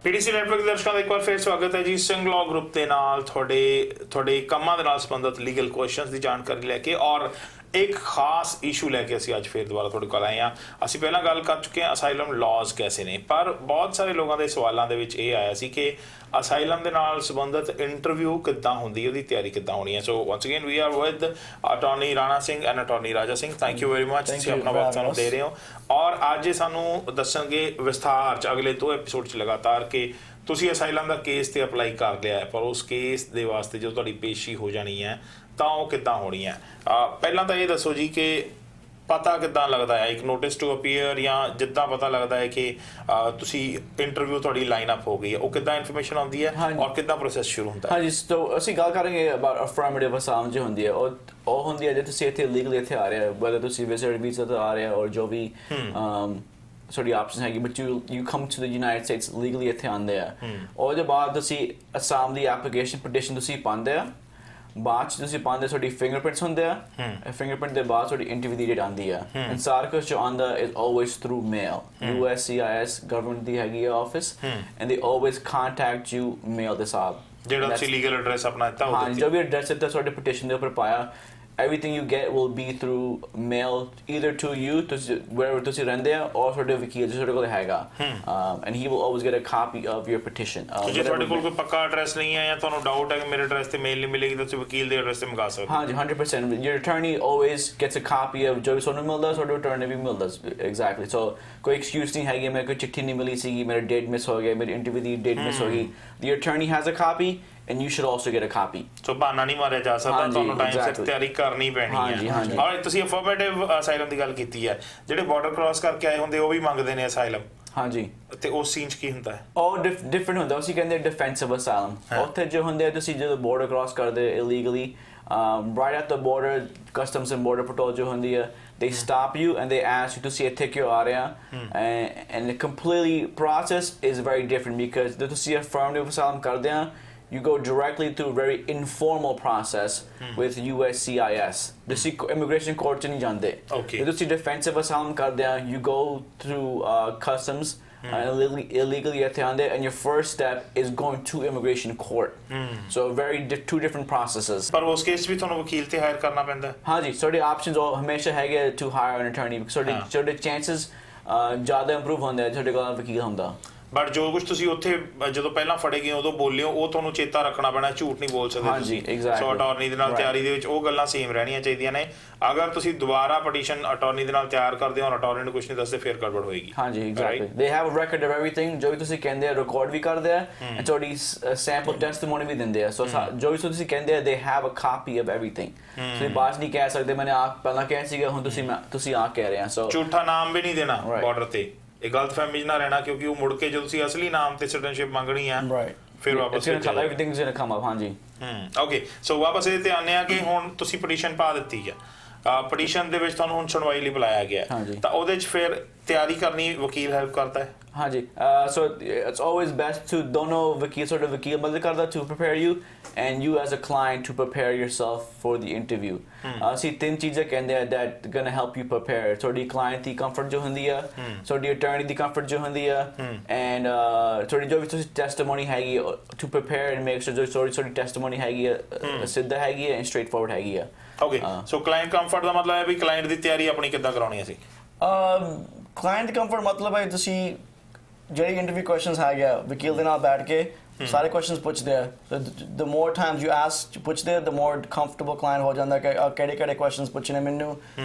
PTC network ਦੇ ਦਰਸ਼ਕਾਂ ਦਾ ਇੱਕ ਵਾਰ ਫਿਰ ਸਵਾਗਤ ਹੈ ਜੀ। ਸਿੰਘ ਲਾਅ ਗਰੁੱਪ ਦੇ ਨਾਲ ਤੁਹਾਡੇ ਕੰਮਾਂ ਦੇ ਨਾਲ ਸੰਬੰਧਿਤ ਲੀਗਲ ਕੁਐਸਚਨਸ ਦੀ ਜਾਣਕਾਰੀ ਲੈ ਕੇ ਔਰ एक खास इशू लैके असीं अज फिर दोबारा तुहाडे कोल आए हाँ। असीं पहलां गल कर चुके हैं असाइलम लॉज कैसे ने, पर बहुत सारे लोगों के सवालों के विच ये आया सी कि असाइलम दे नाल संबंधित इंटरव्यू किद्दां हुंदी है, उहदी तैयारी किद्दां होनी है। So once again we are with attorney Rana Singh and attorney Raja Singh. Thank you very much, तुसीं अपना वक्त सानूं दे रहे हो और अज सानूं दस्सणगे विस्तार च अगले 2 एपीसोड च लगातार कि तुसीं असाइलम दा केस ते अप्लाई कर लिया है, पर उस केस दे वास्ते जो तुहाडी पेशी हो जानी है ਤਾਂ ਉਹ ਕਿੱਦਾਂ ਹੋਣੀ ਹੈ। ਪਹਿਲਾਂ ਤਾਂ ਇਹ ਦੱਸੋ ਜੀ ਕਿ ਪਤਾ ਕਿੱਦਾਂ ਲੱਗਦਾ ਹੈ, ਇੱਕ ਨੋਟਿਸ ਟੂ ਅਪੀਅਰ ਜਾਂ ਜਿੱਦਾਂ ਪਤਾ ਲੱਗਦਾ ਹੈ ਕਿ ਤੁਸੀਂ ਇੰਟਰਵਿਊ ਤੁਹਾਡੀ ਲਾਈਨ ਅਪ ਹੋ ਗਈ ਹੈ, ਉਹ ਕਿੱਦਾਂ ਇਨਫੋਰਮੇਸ਼ਨ ਆਉਂਦੀ ਹੈ ਔਰ ਕਿੱਦਾਂ ਪ੍ਰੋਸੈਸ ਸ਼ੁਰੂ ਹੁੰਦਾ ਹੈ? ਹਾਂਜੀ, ਸੋ ਅਸੀਂ ਗੱਲ ਕਰਾਂਗੇ ਅਬਾਊਟ ਅਫਰਮੇਟਿਵ ਅਸਾਮ ਜੋ ਹੁੰਦੀ ਹੈ ਉਹ ਹੁੰਦੀ ਹੈ ਜੇ ਤੁਸੀਂ ਇੱਥੇ ਲੀਗਲੀ ਇੱਥੇ ਆ ਰਹੇ ਹੋ, whether ਤੁਸੀਂ ਵਿਜ਼ਿਟਰ ਵੀਜ਼ਾ ਤੇ ਆ ਰਹੇ ਹੋ ਔਰ ਜੋ ਵੀ ਸੌਰੀ ਆਪਸ਼ਨ ਹੈਗੀ, but you come to the United States legally ਇੱਥੇ ਆਉਂਦੇ ਆ। ਉਹਦੇ ਬਾਅਦ ਤੁਸੀਂ ਅਸਾਮ ਦੀ ਐਪਲੀਕੇਸ਼ਨ ਪਟੀਸ਼ਨ ਤੁਸੀਂ ਪਾਉਂਦੇ ਆ, ਬਾਅਦ ਚ ਤੁਸੀਂ ਪਾਉਂਦੇ ਤੁਹਾਡੀ ਫਿੰਗਰਪ੍ਰਿੰਟਸ ਹੁੰਦੇ ਆ, ਫਿੰਗਰਪ੍ਰਿੰਟ ਦੇ ਬਾਅਦ ਤੁਹਾਡੀ ਇੰਟਰਵਿਊ ਦੀ ਡੇਟ ਆਉਂਦੀ ਆ ਐਂਡ ਸਾਰਾ ਕੁਝ ਜੋ ਆਉਂਦਾ is always through mail. USCIS government ਦੀ ਹੈਗੀ ਆ office and they always contact you mail ਦੇ ਸਾਬ ਜਿਹੜਾ ਤੁਸੀਂ ਲੀਗਲ ਐਡਰੈਸ ਆਪਣਾ ਦਿੱਤਾ ਹਾਂ ਜੋ ਵੀ ਐਡਰੈਸ ਦਿੱਤਾ ਤੁਹਾਡੇ ਪਟੀਸ਼ਨ ਦੇ ਉੱਪਰ ਪਾਇਆ। Everything you get will be through mail either to you wherever ਤੁਸੀਂ ਰਹਿੰਦੇ ਆ or ਤੁਹਾਡੇ ਵਕੀਲ ਜਿਹੜੇ ਕੋਲ ਹੈਗਾ and he will always get a copy of your petition। ਜੇ ਤੁਹਾਡੇ ਕੋਲ ਕੋਈ ਪੱਕਾ ਐਡਰੈਸ ਨਹੀਂ ਹੈ ਜਾਂ ਤੁਹਾਨੂੰ ਡਾਊਟ ਹੈ ਕਿ ਮੇਰੇ ਐਡਰੈਸ ਤੇ ਮੇਲ ਨਹੀਂ ਮਿਲੇਗੀ ਤਾਂ ਤੁਸੀਂ ਵਕੀਲ ਦੇ ਐਡਰੈਸ ਤੇ ਮੰਗਾ ਸਕਦੇ ਹੋ। ਹਾਂਜੀ 100%। your attorney always gets a copy of ਜੋ ਵੀ ਤੁਹਾਨੂੰ ਮਿਲਦਾ ਤੁਹਾਡੇ attorney ਵੀ ਮਿਲਦਾ exactly। so ਕੋਈ excuse ਨਹੀਂ ਹੈਗੀ ਮੇਰੇ ਕੋਈ ਚਿੱਠੀ ਨਹੀਂ ਮਿਲੀ ਸੀਗੀ, ਮੇਰਾ ਡੇਟ ਮਿਸ ਹੋ ਗਿਆ, ਮੇਰੀ ਇੰਟਰਵਿਊ ਦੀ ਡੇਟ ਮਿਸ ਹੋ ਗਈ, the attorney has a copy and you should also get a copy। so ਬਹਾਨਾ ਨਹੀਂ ਮਾਰਿਆ ਜਾ ਸਕਦਾ, ਤੁਹਾਨੂੰ ਟਾਈਮ ਸਿਰ ਤਿਆਰੀ ਕਰਨੀ ਪੈਣੀ ਹੈ। ਔਰ ਤੁਸੀਂ ਅਫਰਮੇਟਿਵ ਅਸਾਈਲਮ ਦੀ ਗੱਲ ਕੀਤੀ ਹੈ, ਜਿਹੜੇ ਬਾਰਡਰ ਕ੍ਰਾਸ ਕਰਕੇ ਆਏ ਹੁੰਦੇ ਉਹ ਵੀ ਮੰਗਦੇ ਨੇ ਅਸਾਈਲਮ। ਹਾਂਜੀ, ਤੇ ਉਸ ਸੀਨ ਚ ਕੀ ਹੁੰਦਾ ਹੈ? ਉਹ ਡਿਫਰੈਂਟ ਹੁੰਦਾ, ਅਸੀਂ ਕਹਿੰਦੇ ਡਿਫੈਂਸਿਵ ਅਸਾਈਲਮ। ਉੱਥੇ ਜੋ ਹੁੰਦੇ ਤੁਸੀਂ ਜਦੋਂ ਬਾਰਡਰ ਕ੍ਰਾਸ ਕਰਦੇ illegally right at the border customs and border patrol ਜੋ ਹੁੰਦੀ ਹੈ they stop you and they ask you ਤੁਸੀਂ ਇੱਥੇ ਕਿਉਂ ਆ ਰਹੇ ਆ and the completely process is very different because ਜਦੋਂ ਤੁਸੀਂ affirmative asylum ਕਰਦੇ ਆ you go directly through a very informal process with USCIS। ਤੁਸੀਂ immigration court ਚ ਨਹੀਂ ਜਾਂਦੇ। ਜਦੋਂ ਤੁਸੀਂ defensive asylum ਕਰਦੇ ਆ you go through customs illegally ਇੱਥੇ ਆਉਂਦੇ and your first step is going to immigration court। so two different processes। ਪਰ ਉਸ ਕੇਸ ਵੀ ਤੁਹਾਨੂੰ ਵਕੀਲ ਤੇ ਹਾਇਰ ਕਰਨਾ ਪੈਂਦਾ? ਹਾਂਜੀ, ਤੁਹਾਡੇ ਆਪਸ਼ਨਸ ਹਮੇਸ਼ਾ ਹੈਗੇ to hire an attorney because ਤੁਹਾਡੇ chances ਜ਼ਿਆਦਾ ਇੰਪਰੂਵ ਹੁੰਦੇ ਤੁਹਾਡੇ ਕੋਲ ਵਕੀਲ ਹੁੰਦਾ। ਬਟ ਜੋ ਕੁਝ ਤੁਸੀਂ ਉੱਥੇ ਜਦੋਂ ਪਹਿਲਾਂ ਫੜੇ ਗਏ ਉਦੋਂ ਬੋਲਿਓ ਉਹ ਤੁਹਾਨੂੰ ਚੇਤਾ ਰੱਖਣਾ ਪੈਣਾ, ਝੂਠ ਨਹੀਂ ਬੋਲ ਸਕਦੇ ਤੁਸੀਂ। ਸੋ ਅਟਾਰਨੀ ਦੇ ਨਾਲ ਤਿਆਰੀ ਦੇ ਵਿੱਚ ਉਹ ਗੱਲਾਂ ਸੇਮ ਰਹਿਣੀਆਂ ਚਾਹੀਦੀਆਂ ਨੇ। ਅਗਰ ਤੁਸੀਂ ਦੁਬਾਰਾ ਪਟੀਸ਼ਨ ਅਟਾਰਨੀ ਦੇ ਨਾਲ ਤਿਆਰ ਕਰਦੇ ਹੋ ਔਰ ਅਟਾਰਨੀ ਨੂੰ ਕੁਝ ਨਹੀਂ ਦੱਸਦੇ ਫਿਰ ਗੜਬੜ ਹੋਏਗੀ। ਹਾਂਜੀ exactly, they have a record of everything. ਜੋ ਵੀ ਤੁਸੀਂ ਕਹਿੰਦੇ ਆ ਰਿਕਾਰਡ ਵੀ ਕਰਦੇ ਆ ਐਂਡ ਤੁਹਾਡੀ ਸੈਂਪਲ ਟੈਸਟੀਮੋਨੀ ਵੀ ਦਿੰਦੇ ਆ। ਸੋ ਜੋ ਵੀ ਤੁਸੀਂ ਕਹਿੰਦੇ ਆ they have a copy of everything. ਤੁਸੀਂ ਬਾਅਦ ਨਹੀਂ ਕਹਿ ਸਕਦੇ ਮੈਨੇ ਆਪ ਪਹਿਲਾਂ ਕਿਹਾ ਸੀਗਾ ਹੁਣ ਤੁਸੀਂ ਆ ਕਹਿ ਰਹੇ ਆ। ਸੋ ਝੂਠਾ ਨਾਮ ਵੀ ਨਹੀਂ ਦੇਣਾ ਬਾਰਡਰ ਤੇ, ਇਹ ਗਲਤਫਹਿਮੀ ਚ ਨਾ ਰਹਿਣਾ ਕਿਉਂਕਿ ਉਹ ਮੁੜ ਕੇ ਜਦੋਂ ਤੁਸੀਂ ਅਸਲੀ ਨਾਮ ਤੇ ਸਿਟੀਜ਼ਨਸ਼ਿਪ ਮੰਗਣੀ ਆ ਫਿਰ ਵਾਪਸ everything's gonna come up। ਹਾਂਜੀ ਓਕੇ, ਸੋ ਵਾਪਸ ਇਹ ਤੇ ਆਨੇ ਆ ਕਿ ਹੁਣ ਤੁਸੀਂ ਪਟੀਸ਼ਨ ਪਾ ਦਿੱਤੀ ਹੈ, ਪਟੀਸ਼ਨ ਦੇ ਵਿੱਚ ਤੁਹਾਨੂੰ ਹੁਣ ਸੁਣਵਾਈ ਲਈ ਬੁਲਾਇਆ ਗਿਆ ਤਾਂ ਉਹਦੇ ਚ ਫਿਰ ਤਿਆਰੀ ਕਰਨੀ ਵਕੀਲ ਹੈਲਪ ਕਰਦਾ ਹੈ? ਹਾਂਜੀ, so it's always best to ਦੋਨੋਂ ਵਕੀਲ ਤੁਹਾਡਾ ਵਕੀਲ ਮਦਦ ਕਰਦਾ to prepare you and you as a client to prepare yourself for the interview। ਅਸੀਂ 3 ਚੀਜ਼ਾਂ ਕਹਿੰਦੇ ਆ that gonna help you prepare। ਤੁਹਾਡੀ client ਦੀ comfort ਜੋ ਹੁੰਦੀ ਆ, ਤੁਹਾਡੀ attorney ਦੀ comfort ਜੋ ਹੁੰਦੀ ਆ and ਤੁਹਾਡੀ ਜੋ ਵੀ ਤੁਸੀਂ testimony ਹੈਗੀ to prepare and make sure ਜੋ ਤੁਹਾਡੀ testimony ਹੈਗੀ ਆ ਸਿੱਧਾ ਹੈਗੀ ਆ and straightforward ਹੈਗੀ ਆ। ਓਕੇ, ਸੋ client comfort ਦਾ ਮਤਲਬ ਹੈ ਵੀ client ਦੀ ਤਿਆਰੀ ਆਪਣੀ ਕਿੱਦਾਂ ਕਰਾਉਣੀ ਅਸੀਂ? client comfort ਮਤਲਬ ਹੈ ਤੁਸੀਂ ਜਿਹੜੀ ਇੰਟਰਵਿਊ ਕੁਐਸਚਨਸ ਹੈਗੇ ਆ ਵਕੀਲ ਦੇ ਨਾਲ ਬੈਠ ਕੇ ਸਾਰੇ ਕੁਐਸਚਨਸ ਪੁੱਛਦੇ ਆ। the more times you ask ਪੁੱਛਦੇ the more comfortable client ਹੋ ਜਾਂਦਾ ਕਿ ਕਿਹੜੇ ਕੁਐਸਚਨਸ ਪੁੱਛਣੇ ਮੈਨੂੰ,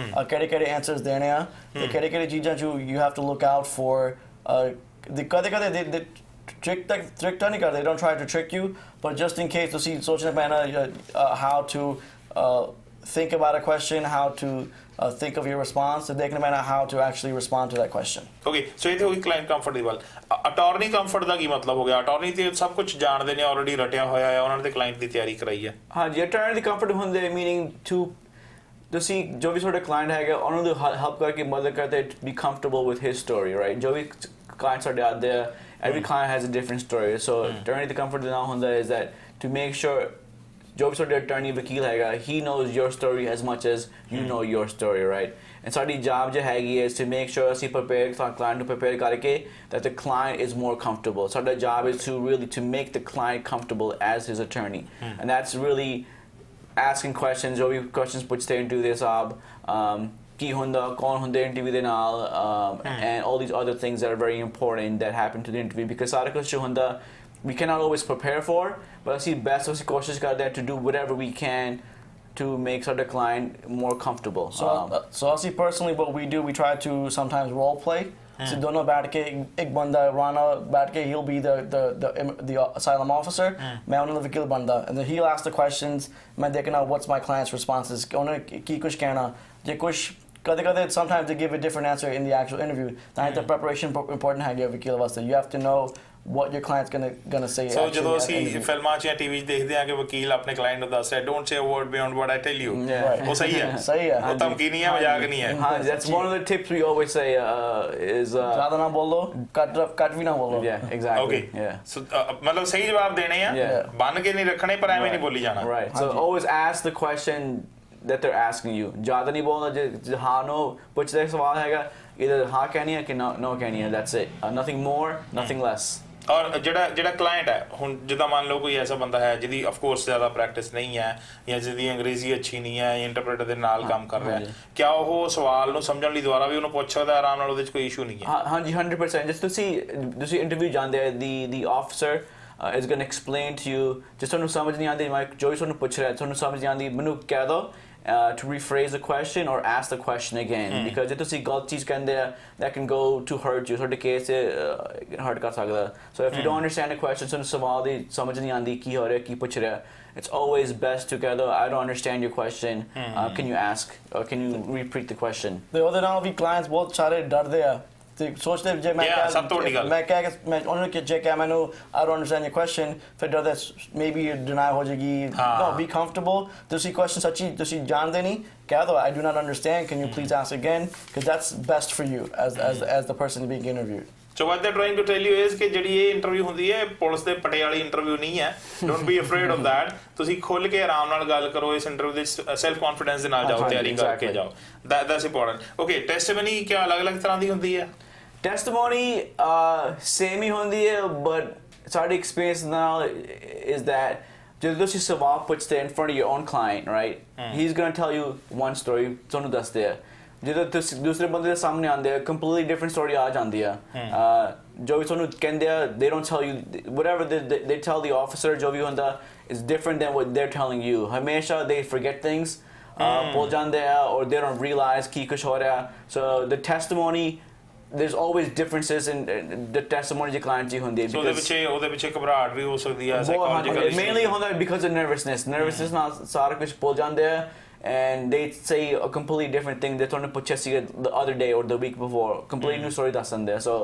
ਕਿਹੜੇ ਆਨਸਰਸ ਦੇਣੇ ਆ ਤੇ ਕਿਹੜੇ ਚੀਜ਼ਾਂ ਜੋ you have to look out for। ਕਦੇ ਦੇ trick ਤਾਂ ਨਹੀਂ ਕਰਦੇ, they don't try to trick you, but just in case ਤੁਸੀਂ ਸੋਚਣਾ ਪੈਣਾ how to think about a question, how to think of your response, so they can know how to actually respond to that question। Okay, so ਇਹ ਹੋਈ client comfort ਦੀ ਗੱਲ। Attorney comfort ਦਾ ਕੀ ਮਤਲਬ ਹੋ ਗਿਆ? Attorney ਤੇ ਸਭ ਕੁਝ ਜਾਣਦੇ ਨੇ, ਆਲਰੇਡੀ ਰਟਿਆ ਹੋਇਆ ਹੈ, ਉਹਨਾਂ ਨੇ ਕਲਾਇੰਟ ਦੀ ਤਿਆਰੀ ਕਰਾਈ ਹੈ। ਹਾਂਜੀ, ਅਟਾਰਨੀ ਦੀ ਕੰਫਰਟ ਹੁੰਦੇ ਮੀਨਿੰਗ ਟੂ ਤੁਸੀਂ ਜੋ ਵੀ ਤੁਹਾਡੇ ਕਲਾਇੰਟ ਹੈਗੇ ਉਹਨਾਂ ਨੂੰ ਹੈਲਪ ਕਰਕੇ ਮਦਦ ਕਰਦੇ be comfortable with his story, right? ਜੋ ਵੀ ਕਲਾਇੰਟ ਸਾਡੇ ਆਉਂਦੇ ਆ every client has a different story, so attorney the comfort ਦੇ ਨਾਲ ਹੁੰਦਾ is that to make sure जो भी ਤੁਹਾਡੇ attorney ਵਕੀਲ ਹੈਗਾ he knows your story as much as you know your story, right? And ਸਾਡੀ job ਜੋ ਹੈਗੀ is to make sure ਅਸੀਂ prepare client ਨੂੰ prepare ਕਰਕੇ that the client is more comfortable. So our job is to really to make the client comfortable as his attorney, and that's really asking questions, जो भी questions ਪੁੱਛਦੇ interview ਦੇ ਸਾਬ ਕੀ ਹੁੰਦਾ ਕੌਣ ਹੁੰਦੇ interview ਦੇ ਨਾਲ and all these other things that are very important that happen to the interview, because ਸਾਰਾ ਕੁਝ ਜੋ ਹੁੰਦਾ we cannot always prepare for, but ਅਸੀਂ best ਅਸੀਂ ਕੋਸ਼ਿਸ਼ ਕਰਦੇ ਹਾਂ to do whatever we can to make our client more comfortable. So I see personally what we do, we try to sometimes role play. So dono baat ke ek banda Rana baat ke he'll be the asylum officer, main unna da vakil banda, and then he'll ask the questions, main dekhna what's my client's responses, unne ki kuch kehna je kuch kade sometimes they give a different answer in the actual interview. The preparation important hai gaya vakil wasta, you have to know what your client's gonna say. So ਜਦੋਂ ਅਸੀਂ ਫਿਲਮਾਂ 'ਚ ਜਾਂ TV 'ਚ ਦੇਖਦੇ ਹਾਂ ਕਿ ਵਕੀਲ ਆਪਣੇ ਕਲਾਇੰਟ ਨੂੰ ਦੱਸ ਰਿਹਾ don't say a word beyond what I tell you, ਉਹ ਸਹੀ ਹੈ ਉਹ ਧਮਕੀ ਨਹੀਂ ਹੈ ਮਜ਼ਾਕ ਨਹੀਂ ਹੈ ਹਾਂ that's one of the tips we always say is ਜ਼ਿਆਦਾ ਨਾ ਬੋਲੋ ਕੱਟ ਵੀ ਨਾ ਬੋਲੋ yeah exactly okay yeah so ਮਤਲਬ ਸਹੀ ਜਵਾਬ ਦੇਣੇ ਆ ਬੰਨ ਕੇ ਨਹੀਂ ਰੱਖਣੇ ਪਰ ਐਵੇਂ ਨਹੀਂ ਬੋਲੀ ਜਾਣਾ right so always ask the question that they're asking you, ਜ਼ਿਆਦਾ ਨਹੀਂ ਬੋਲਣਾ ਜੇ ਹਾਂ no ਪੁੱਛਦੇ ਸਵਾਲ ਹੈਗਾ either ਹਾਂ ਕਹਿਣੀ ਹੈ ਕਿ no ਕਹਿਣੀ ਹੈ, that's it, nothing more nothing less. ਔਰ ਜਿਹੜਾ ਕਲਾਇੰਟ ਹੈ ਹੁਣ ਜਿੱਦਾਂ ਮੰਨ ਲਓ ਕੋਈ ਐਸਾ ਬੰਦਾ ਹੈ ਜਿਹਦੀ ਆਫ ਕੋਰਸ ਜ਼ਿਆਦਾ ਪ੍ਰੈਕਟਿਸ ਨਹੀਂ ਹੈ ਜਾਂ ਜਿਹਦੀ ਅੰਗਰੇਜ਼ੀ ਅੱਛੀ ਨਹੀਂ ਹੈ ਇੰਟਰਪ੍ਰੀਟਰ ਦੇ ਨਾਲ ਕੰਮ ਕਰ ਰਿਹਾ ਕਿਆ ਉਹ ਸਵਾਲ ਨੂੰ ਸਮਝਣ ਲਈ ਦੁਬਾਰਾ ਵੀ ਉਹਨੂੰ ਪੁੱਛ ਸਕਦਾ ਆਰਾਮ ਨਾਲ, ਉਹਦੇ 'ਚ ਕੋਈ ਇਸ਼ੂ ਨਹੀਂ ਹੈ? ਹਾਂਜੀ 100%. ਜਿਸ ਤੁਸੀਂ ਇੰਟਰਵਿਊ ਜਾਂਦੇ ਆ the officer is going to explain to you, ਜਿਸ ਤੁਹਾਨੂੰ ਸਮਝ ਨਹੀਂ ਆਉਂਦੀ ਜੋ ਵੀ ਤੁਹਾਨੂੰ ਪੁੱਛ ਰਿਹਾ ਤੁਹਾਨੂੰ ਸਮਝ ਨਹੀਂ ਆਉਂਦੀ ਮੈਨੂੰ ਕਹਿ ਦਿਓ to rephrase the question or ask the question again, because if you galat cheez kende that can go to hurt you, so the case hurt kar sakda. So if you don't understand the question, so sawal di samajh nahi aandi ki ho raha ki puch raha, it's always best to go, I don't understand your question, can you ask or can you repeat the question? The other now we clients bahut sare darde hai ਤੇ ਸੋਚਦੇ ਜੇ ਮੈਂ ਕਹਿ ਮੈਂ ਉਹਨਾਂ ਨੂੰ ਜੇ ਕਹਿ ਮੈਨੂੰ I don't understand your question, ਫਿਰ ਡਰਦੇ maybe deny ਹੋ ਜਾਏਗੀ, no be comfortable, ਤੁਸੀਂ question ਸੱਚੀ ਤੁਸੀਂ ਜਾਣਦੇ ਨਹੀਂ ਕਹਿ ਦੋ I do not understand, can you please ask again, because that's best for you as the person being interviewed. So what they're trying to tell you is ਕਿ ਜਿਹੜੀ ਇਹ ਇੰਟਰਵਿਊ ਹੁੰਦੀ ਹੈ ਪੁਲਿਸ ਦੇ ਪਟੇ ਵਾਲੀ ਇੰਟਰਵਿਊ ਨਹੀਂ ਹੈ, don't be afraid of that, ਤੁਸੀਂ ਖੁੱਲ ਕੇ ਆਰਾਮ ਨਾਲ ਗੱਲ ਕਰੋ ਇਸ ਇੰਟਰਵਿਊ ਦੇ ਸੈਲਫ ਕੌਨਫੀਡੈਂਸ ਦੇ ਨਾਲ ਜਾਓ, ਤਿਆਰੀ ਕਰਕੇ ਜਾਓ, that's important. Okay, testimony ਕਿਆ ਅਲੱਗ-ਅਲੱਗ ਤਰ੍ਹਾਂ ਦੀ ਹੁੰਦੀ ਹੈ? Testimony same ਹੀ ਹੁੰਦੀ ਹੈ, but ਸਾਡੀ experience now is that ਜਦੋਂ ਤੁਸੀਂ ਸਵਾਲ ਪੁੱਛਦੇ in front of your own client, right, he's going to tell you one story, ਤੁਹਾਨੂੰ ਦੱਸਦੇ ਆ, ਜਦੋਂ ਤੁਸੀਂ ਦੂਸਰੇ ਬੰਦੇ ਦੇ ਸਾਹਮਣੇ ਆਉਂਦੇ ਆ completely different story ਆ ਜਾਂਦੀ ਆ, ਜੋ ਵੀ ਤੁਹਾਨੂੰ ਕਹਿੰਦੇ ਆ they don't tell you whatever they tell the officer ਜੋ ਵੀ ਹੁੰਦਾ is different than what they're telling you. ਹਮੇਸ਼ਾ they forget things, ਭੁੱਲ ਜਾਂਦੇ ਆ or they don't realize ਕੀ ਕੁਛ ਹੋ ਰਿਹਾ, so the testimony there's always differences in the testimony the client ji hundi, because ਉਹਦੇ ਪਿੱਛੇ ਘਬਰਾਹਟ ਵੀ ਹੋ ਸਕਦੀ ਹੈ psychological mainly ਹੁੰਦਾ because of nervousness ਨਾਲ ਸਾਰਾ ਕੁਝ ਭੁੱਲ ਜਾਂਦੇ ਆ and they say a completely different thing they ਤੁਹਾਨੂੰ ਪੁੱਛਿਆ ਸੀ the other day or the week before, completely new story ਦੱਸ ਦਿੰਦੇ ਆ, so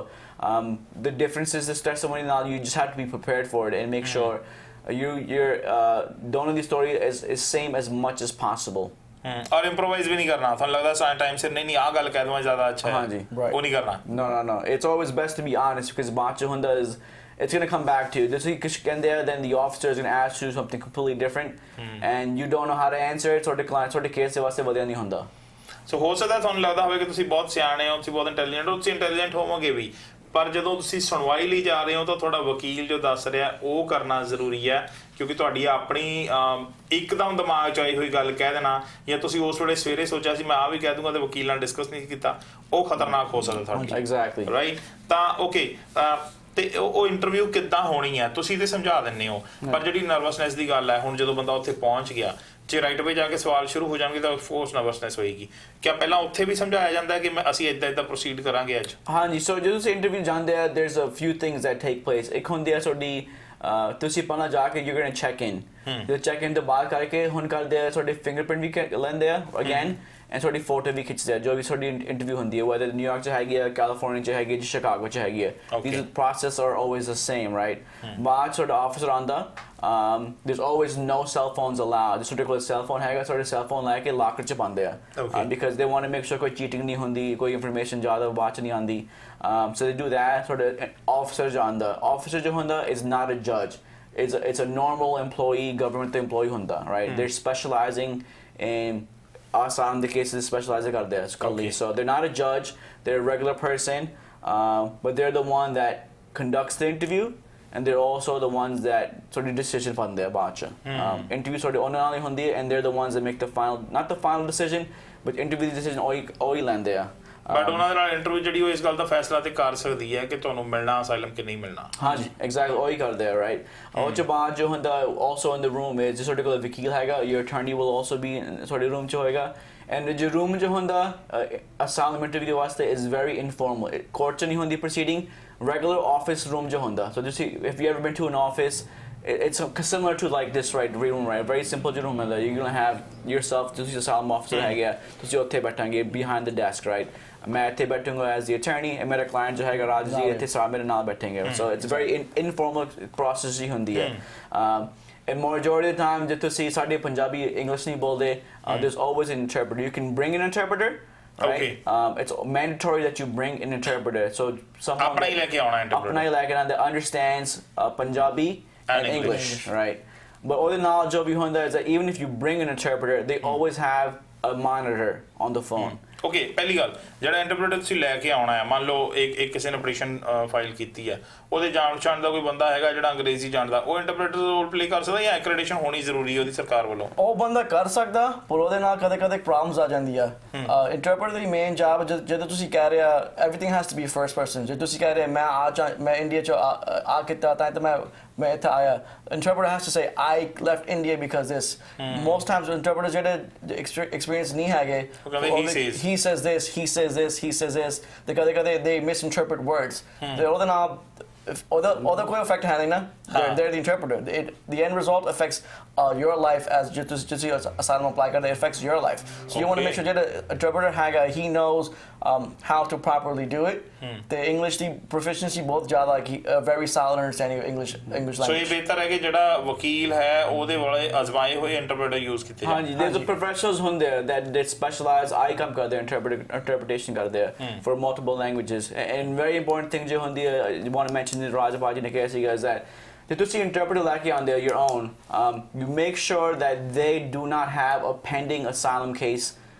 the differences this testimony now you just have to be prepared for it and make sure you're don't the story is same as much as possible. और improvise भी नहीं करना, ਤੁਹਾਨੂੰ ਲੱਗਦਾ ਸਾਰਾ ਟਾਈਮ ਸਿਰ ਨਹੀਂ ਆ ਗੱਲ ਕਹਿ ਦਵਾਂ ਜ਼ਿਆਦਾ ਅੱਛਾ ਹੈ, ਹਾਂਜੀ ਉਹ ਨਹੀਂ ਕਰਨਾ, no it's always best to be honest, because ਬਾਅਦ ਚ ਹੁੰਦਾ is it's going to come back to you. This week then the officer is going to ask you something completely different and you don't know how to answer it, or the client or the case ਵਾਸਤੇ ਵਧੀਆ ਨਹੀਂ ਹੁੰਦਾ. ਸੋ ਹੋ ਸਕਦਾ ਤੁਹਾਨੂੰ ਲੱਗਦਾ ਹੋਵੇ ਕਿ ਤੁਸੀਂ ਬਹੁਤ ਸਿਆਣੇ ਹੋ, ਤੁਸੀਂ ਬਹੁਤ ਇੰਟੈਲੀਜੈਂਟ ਹੋ, ਤੁਸੀਂ ਇੰਟੈਲੀਜੈਂਟ ਹੋਵੋਗੇ ਵੀ, ਪਰ ਜਦੋਂ ਤੁਸੀਂ ਸੁਣਵਾਈ ਲਈ ਜਾ ਰਹੇ ਹੋ ਤਾਂ ਤੁਹਾਡਾ ਵਕੀਲ ਜੋ ਦੱਸ ਰਿਹਾ ਉਹ ਕਰਨਾ ਜ਼ਰੂਰੀ ਹੈ, ਕਿਉਂਕਿ ਤੁਹਾਡੀ ਆਪਣੀ ਇੱਕਦਮ ਦਿਮਾਗ 'ਚ ਆਈ ਹੋਈ ਗੱਲ ਕਹਿ ਦੇਣਾ ਜਾਂ ਤੁਸੀਂ ਉਸ ਵੇਲੇ ਸਵੇਰੇ ਸੋਚਿਆ ਸੀ ਮੈਂ ਆਹ ਵੀ ਕਹਿ ਦੂੰਗਾ ਤੇ ਵਕੀਲ ਨਾਲ ਡਿਸਕਸ ਨਹੀਂ ਕੀਤਾ, ਉਹ ਖਤਰਨਾਕ ਹੋ ਸਕਦਾ ਤੁਹਾਡੇ ਲਈ, ਐਗਜ਼ੈਕਟਲੀ ਰਾਈਟ? ਤਾਂ ਓਕੇ, ਤੇ ਉਹ ਇੰਟਰਵਿਊ ਕਿੱਦਾਂ ਹੋਣੀ ਹੈ ਤੁਸੀਂ ਤੇ ਸਮਝਾ ਦਿੰਦੇ ਹੋ, ਪਰ ਜਿਹੜੀ ਨਰਵਸਨੈਸ ਦੀ ਗੱਲ ਹੈ ਹੁਣ ਜਦੋਂ ਬੰਦਾ ਉੱਥੇ ਪਹੁੰਚ ਗਿਆ ਜੇ ਰਾਈਟ ਵੇ ਜਾ ਕੇ ਸਵਾਲ ਸ਼ੁਰੂ ਹੋ ਜਾਣਗੇ ਤਾਂ ਫੋਰਸ ਨਰਵਸਨੈਸ ਹੋਏਗੀ, ਕਿਆ ਪਹਿਲਾਂ ਉੱਥੇ ਵੀ ਸਮਝਾਇਆ ਜਾਂਦਾ ਕਿ ਅਸੀਂ ਇੱਦਾਂ ਪ੍ਰੋਸੀਡ ਕਰਾਂਗੇ ਅੱਜ? ਹਾਂਜੀ, ਸੋ ਜਦੋਂ ਤੁਸੀਂ ਇੰਟਰਵਿਊ ਜਾਂਦੇ ਆ there's a few things that take place. ਇੱਕ ਹੁੰਦੀ ਆ ਤੁਹਾਡੀ ਤੁਸੀਂ ਪਹਿਲਾਂ ਜਾ ਕੇ you're gonna check in, ਜਦੋਂ ਚੈੱਕ ਇਨ ਤੋਂ ਬਾਅਦ ਕਰਕੇ ਹੁਣ ਕਰਦੇ ਆ ਤੁਹਾਡੇ ਫਿੰਗਰਪ੍ਰਿੰਟ ਵੀ ਲੈਂਦੇ ਆ again, and ਤੁਹਾਡੀ ਫੋਟੋ ਵੀ ਖਿੱਚਦੇ ਆ ਜੋ ਵੀ ਤੁਹਾਡੀ ਇੰਟਰਵਿਊ ਹੁੰਦੀ ਹੈ, whether ਨਿਊਯਾਰਕ 'ਚ ਹੈਗੀ ਆ, ਕੈਲੀਫੋਰਨੀਆ 'ਚ ਹੈਗੀ ਆ, ਸ਼ਿਕਾਗੋ 'ਚ ਹੈਗੀ ਆ, these process are always the same, right? ਬਾਅਦ ਤੁਹਾਡਾ ਆਫਿਸਰ ਆਉਂਦਾ, there's always no cell phones allowed. This particular cell phone ਹੈਗਾ, ਤੁਹਾਡੇ cell phone ਲੈ ਕੇ locker 'ਚ ਪਾਉਂਦੇ ਆ, because they want to make sure ਕੋਈ cheating ਨਹੀਂ ਹੁੰਦੀ, ਕੋਈ information ਜ਼ਿਆਦਾ ਬਾਅਦ 'ਚ ਨਹੀਂ ਆਉਂਦੀ, so they do that. ਤੁਹਾਡੇ officer ਜੋ ਆਉਂਦਾ, officer ਜੋ ਹੁੰਦਾ is not a judge. it's a normal employee, government employee hunda, right? They're specializing in asylum the cases specialize ਕਰਦੇ ਆ ਸਕੂਲੀ, so they're not a judge, they're a regular person, but they're the one that conducts the interview, and they're also the ones that sort of decision ਪਾਉਂਦੇ ਆ ਬਾਅਦ ਚ interview sort of ਉਹਨਾਂ ਨਾਲ ਹੀ ਹੁੰਦੀ ਹੈ, and they're the ones that make the final, not the final decision, but interview decision ਉਹੀ ਲੈਂਦੇ ਆ। ਬਟ ਉਹਨਾਂ ਦੇ ਨਾਲ ਇੰਟਰਵਿਊ ਜਿਹੜੀ ਉਹ ਇਸ ਗੱਲ ਦਾ ਫੈਸਲਾ ਤੇ ਕਰ ਸਕਦੀ ਹੈ ਕਿ ਤੁਹਾਨੂੰ ਮਿਲਣਾ ਅਸਾਈਲਮ ਕਿ ਨਹੀਂ ਮਿਲਣਾ। ਹਾਂਜੀ ਐਗਜ਼ੈਕਟਲੀ ਉਹੀ ਕਰਦੇ ਆ, ਰਾਈਟ। ਉਹ ਤੋਂ ਬਾਅਦ ਜੋ ਹੁੰਦਾ also in the room is ਤੁਹਾਡੇ ਕੋਲ ਵਕੀਲ ਹੈਗਾ, your attorney will also B ਤੁਹਾਡੇ ਰੂਮ 'ਚ ਹੋਏਗਾ, ਐਂਡ ਜੋ ਰੂਮ ਜੋ ਹੁੰਦਾ ਅਸਾਈਲਮ ਇੰਟਰਵਿਊ ਦੇ ਵਾਸਤੇ ਇਜ਼ ਵੈਰੀ ਇਨਫੋਰਮਲ, ਕੋਰਟ 'ਚ ਨਹੀਂ ਹੁੰਦੀ ਪ੍ਰੋਸੀਡਿੰਗ, ਰੈਗੂਲਰ ਆਫਿਸ ਰੂਮ ਜੋ ਹੁੰਦਾ। ਸੋ ਤੁਸੀਂ if you ever been to an office, it's similar to like this, right? Room, right? Very simple room. You're gonna have yourself, to see asylum officer हैगा, to see उत्थे बैठेंगे behind the desk, right? मैं इत्थे बैठूंगा as the attorney, and मेरा client जो हैगा राज जी इत्थे साथ मेरे नाल बैठेंगे, so it's a very informal process ही हुंदी है। And majority of the time जब तुसी साढ़े पंजाबी English नहीं बोलते, there's always an interpreter. You can bring an interpreter. Right? Okay. It's mandatory that you bring an interpreter. So someone अपना ही लेके आना interpreter, अपना ही लेके आना that understands Punjabi and English, right? But all the knowledge of you is that even if you bring an interpreter, they always have a monitor on the phone. Okay, ਪਹਿਲੀ ਗੱਲ ਜਿਹੜਾ interpreter ਤੁਸੀਂ ਲੈ ਕੇ ਆਉਣਾ ਹੈ, ਮੰਨ ਲਓ ਇੱਕ ਕਿਸੇ ਨੇ ਪਟੀਸ਼ਨ ਫਾਈਲ ਕੀਤੀ ਹੈ, ਉਹਦੇ ਜਾਣ ਪਛਾਣ ਦਾ ਕੋਈ ਬੰਦਾ ਹੈਗਾ ਜਿਹੜਾ ਅੰਗਰੇਜ਼ੀ ਜਾਣਦਾ, ਉਹ ਇੰਟਰਪ੍ਰੀਟਰ ਦਾ ਰੋਲ ਪਲੇ ਕਰ ਸਕਦਾ ਜਾਂ ਐਕ੍ਰੈਡੀਟੇਸ਼ਨ ਹੋਣੀ ਜ਼ਰੂਰੀ ਉਹਦੀ ਸਰਕਾਰ ਵੱਲੋਂ? ਉਹ ਬੰਦਾ ਕਰ ਸਕਦਾ, ਪਰ ਉਹਦੇ ਨਾਲ ਕਦੇ ਕਦੇ ਪ੍ਰੋਬਲਮਸ ਆ ਜਾਂਦੀ ਆ। ਇੰਟਰਪ੍ਰੀਟਰ ਦੀ ਮੇਨ ਜੌਬ ਜਦੋਂ ਤੁਸੀਂ ਕਹਿ ਰਹੇ ਆ everything has to be first person, ਜੇ ਤੁਸੀਂ ਕਹਿ ਰਹੇ ਮੈਂ ਇੰਡੀਆ 'ਚ ਆ ਕੀਤਾ ਤਾਂ ਮੈਂ ਇੱਥੇ ਆਇਆ, interpreter has to say I left India because this. Most times interpreters ਜਿਹੜੇ experience ਨਹੀਂ ਹੈਗੇ, he says this, he says this, he says this, they misinterpret words. They ਉਹਦੇ ਨਾਲ ਉਹਦਾ ਕੋਈ effect ਹੈ ਨਹੀਂ ਨਾ, they're the interpreter. The end result affects your life as just asylum apply ਕਰਦੇ, it affects your life. So you want to make sure ਜਿਹੜਾ interpreter ਹੈਗਾ, he knows how to properly do it. The English the proficiency ਬਹੁਤ ਜ਼ਿਆਦਾ, very solid understanding of English language. So ਇਹ ਬਿਹਤਰ ਹੈ ਕਿ ਜਿਹੜਾ ਵਕੀਲ ਹੈ ਉਹਦੇ ਵਾਲੇ ਅਜ਼ਮਾਏ ਹੋਏ ਇੰਟਰਪ੍ਰੀਟਰ ਯੂਜ਼ ਕੀਤੇ ਜਾਣ। ਹਾਂਜੀ, there's professionals ਹੁੰਦੇ that specialize, I come ਕਰਦੇ interpretation ਕਰਦੇ for multiple languages. And very important thing ਜੋ ਹੁੰਦੀ ਹੈ, you want to mention ਰਾਜ ਭਾਜੀ ਨੇ ਕਿਹਾ ਸੀਗਾ, is that ਜੇ ਤੁਸੀਂ interpreter ਲੈ ਕੇ ਆਉਂਦੇ your own, you make sure that they do not have a pending asylum case